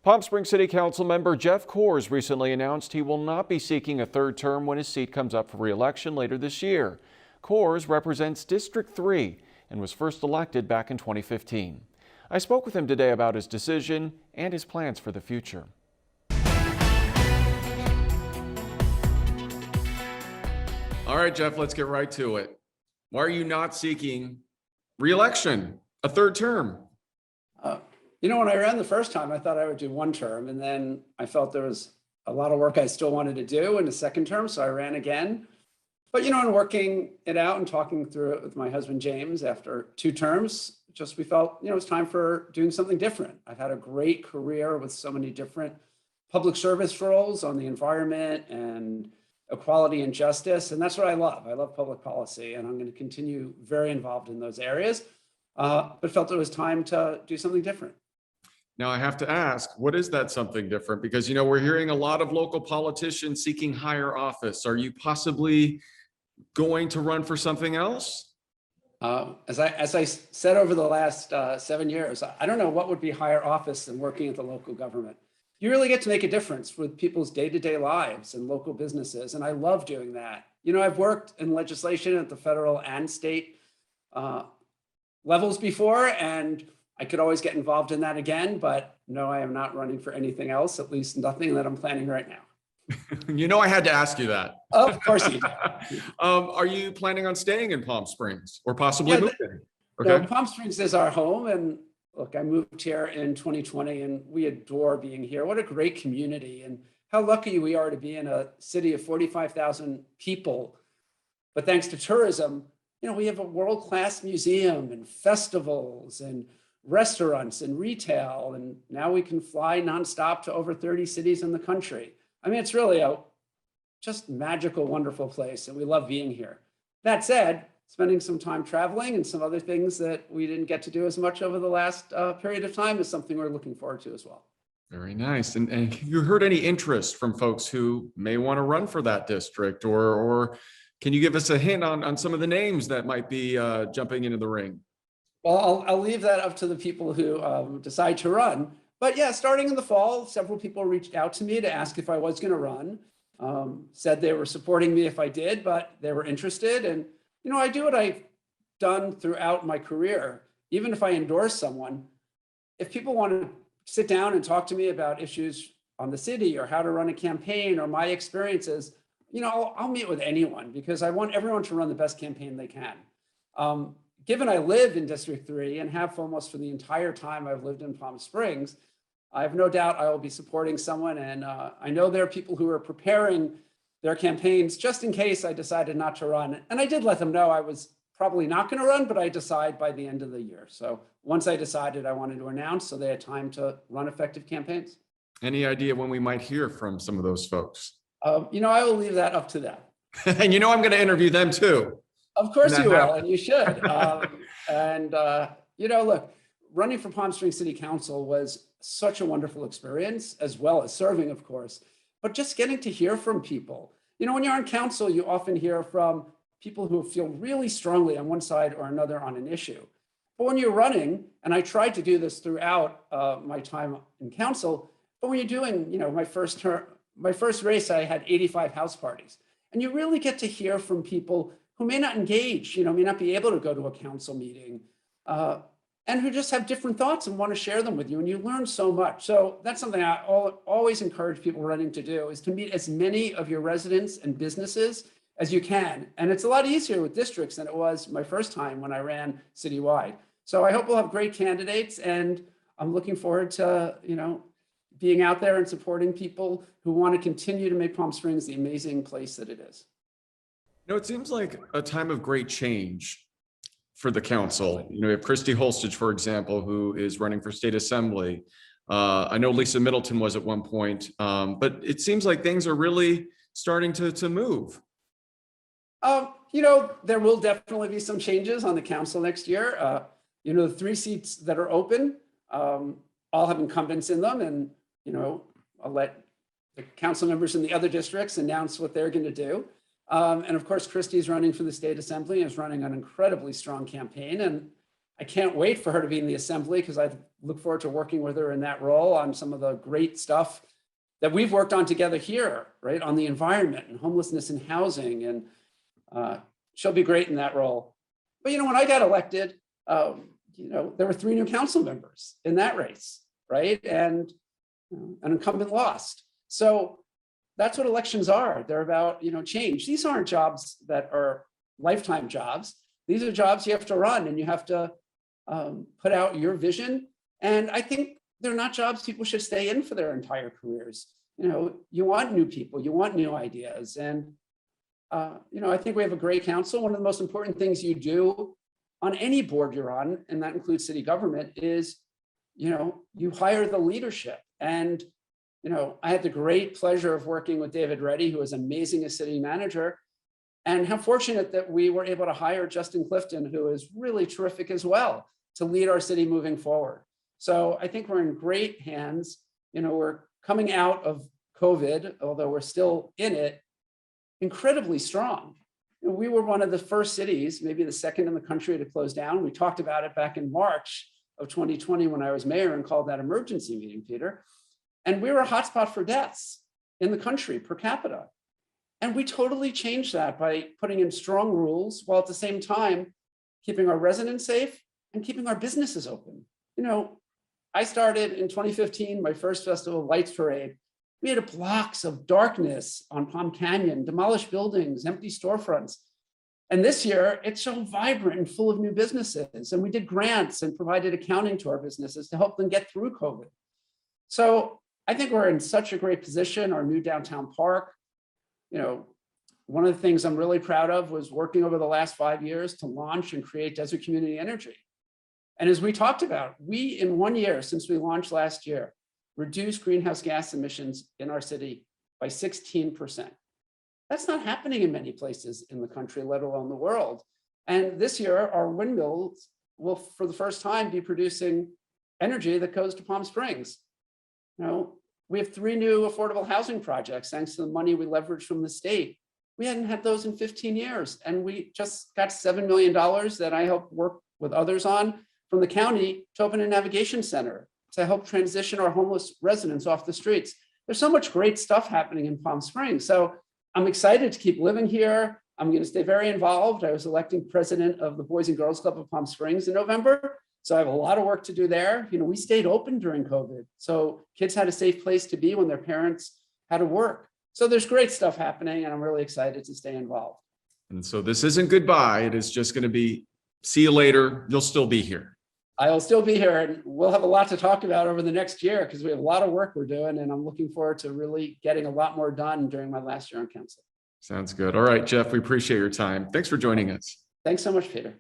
Palm Springs City Council member Geoff Kors recently announced he will not be seeking a third term when his seat comes up for re-election later this year. Kors represents District 3 and was first elected back in 2015. I spoke with him today about his decision and his plans for the future. All right, Geoff, let's get right to it. Why are you not seeking re-election, a third term? When I ran the first time, I thought I would do one term, and then I felt there was a lot of work I still wanted to do in the second term, so I ran again. But, in working it out and talking through it with my husband, James, after 2 terms, we felt, it was time for doing something different. I've had a great career with so many different public service roles on the environment and equality and justice, and that's what I love. I love public policy, and I'm going to continue very involved in those areas, but felt it was time to do something different. Now, I have to ask, what is that something different? Because, we're hearing a lot of local politicians seeking higher office. Are you possibly going to run for something else? As I said over the last 7 years, I don't know what would be higher office than working at the local government. You really get to make a difference with people's day-to-day lives and local businesses, and I love doing that. I've worked in legislation at the federal and state levels before, and I could always get involved in that again, but no, I am not running for anything else, at least nothing that I'm planning right now. I had to ask you that. Of course you do. Are you planning on staying in Palm Springs or possibly moving? Okay. No, Palm Springs is our home, and look, I moved here in 2020 and we adore being here. What a great community, and how lucky we are to be in a city of 45,000 people. But thanks to tourism, we have a world-class museum and festivals and restaurants and retail, and now we can fly nonstop to over 30 cities in the country. I mean, it's really a just magical, wonderful place, and we love being here. That said, spending some time traveling and some other things that we didn't get to do as much over the last period of time is something we're looking forward to as well. Very nice. And have you heard any interest from folks who may want to run for that district, or can you give us a hint on some of the names that might be jumping into the ring? Well, I'll leave that up to the people who decide to run. But yeah, starting in the fall, several people reached out to me to ask if I was going to run. Said they were supporting me if I did, but they were interested. And, I do what I've done throughout my career. Even if I endorse someone, if people want to sit down and talk to me about issues on the city or how to run a campaign or my experiences, I'll meet with anyone because I want everyone to run the best campaign they can. Given I live in District 3 and have almost for the entire time I've lived in Palm Springs, I have no doubt I will be supporting someone. And I know there are people who are preparing their campaigns just in case I decided not to run. And I did let them know I was probably not going to run, but I decide by the end of the year. So once I decided, I wanted to announce so they had time to run effective campaigns. Any idea when we might hear from some of those folks? I will leave that up to them. And I'm going to interview them too. Of course you will, and you should. Look, running for Palm Springs City Council was such a wonderful experience, as well as serving, of course, but just getting to hear from people. When you're on council, you often hear from people who feel really strongly on one side or another on an issue. But when you're running, and I tried to do this throughout my time in council, but when you're doing, my first race, I had 85 house parties. And you really get to hear from people who may not engage, may not be able to go to a council meeting, and who just have different thoughts and want to share them with you, and you learn so much. So that's something I always encourage people running to do, is to meet as many of your residents and businesses as you can. And it's a lot easier with districts than it was my first time when I ran citywide. So I hope we'll have great candidates, and I'm looking forward to, being out there and supporting people who want to continue to make Palm Springs the amazing place that it is. It seems like a time of great change for the council. We have Christy Holstage, for example, who is running for state assembly. I know Lisa Middleton was at one point, but it seems like things are really starting to move. There will definitely be some changes on the council next year. The 3 seats that are open all have incumbents in them, and I'll let the council members in the other districts announce what they're going to do. And of course, Christy's running for the state assembly and is running an incredibly strong campaign. And I can't wait for her to be in the assembly because I look forward to working with her in that role on some of the great stuff that we've worked on together here, right? On the environment and homelessness and housing. And she'll be great in that role. But, when I got elected, there were 3 new council members in that race, right? And an incumbent lost. So that's what elections are. They're about, change. These aren't jobs that are lifetime jobs. These are jobs you have to run, and you have to put out your vision. And I think they're not jobs people should stay in for their entire careers. You want new people, you want new ideas. And, I think we have a great council. One of the most important things you do on any board you're on, and that includes city government, is, you hire the leadership. And, I had the great pleasure of working with David Reddy, who was amazing as city manager. And how fortunate that we were able to hire Justin Clifton, who is really terrific as well, to lead our city moving forward. So I think we're in great hands. We're coming out of COVID, although we're still in it, incredibly strong. We were one of the first cities, maybe the second in the country, to close down. We talked about it back in March of 2020 when I was mayor and called that emergency meeting, Peter. And we were a hotspot for deaths in the country per capita. And we totally changed that by putting in strong rules while at the same time keeping our residents safe and keeping our businesses open. I started in 2015, my first Festival of Lights parade. We had blocks of darkness on Palm Canyon, demolished buildings, empty storefronts. And this year, it's so vibrant and full of new businesses. And we did grants and provided accounting to our businesses to help them get through COVID. So I think we're in such a great position. Our new downtown park, one of the things I'm really proud of was working over the last 5 years to launch and create Desert Community Energy. And as we talked about, we, in 1 year since we launched last year, reduced greenhouse gas emissions in our city by 16%. That's not happening in many places in the country, let alone the world. And this year, our windmills will, for the first time, be producing energy that goes to Palm Springs. We have 3 new affordable housing projects, thanks to the money we leveraged from the state. We hadn't had those in 15 years. And we just got $7 million that I helped work with others on from the county to open a navigation center to help transition our homeless residents off the streets. There's so much great stuff happening in Palm Springs. So I'm excited to keep living here. I'm going to stay very involved. I was elected president of the Boys and Girls Club of Palm Springs in November. So I have a lot of work to do there. We stayed open during COVID. So kids had a safe place to be when their parents had to work. So there's great stuff happening, and I'm really excited to stay involved. And so this isn't goodbye. It is just going to be, see you later. You'll still be here. I'll still be here, and we'll have a lot to talk about over the next year because we have a lot of work we're doing, and I'm looking forward to really getting a lot more done during my last year on council. Sounds good. All right, Geoff, we appreciate your time. Thanks for joining us. Thanks so much, Peter.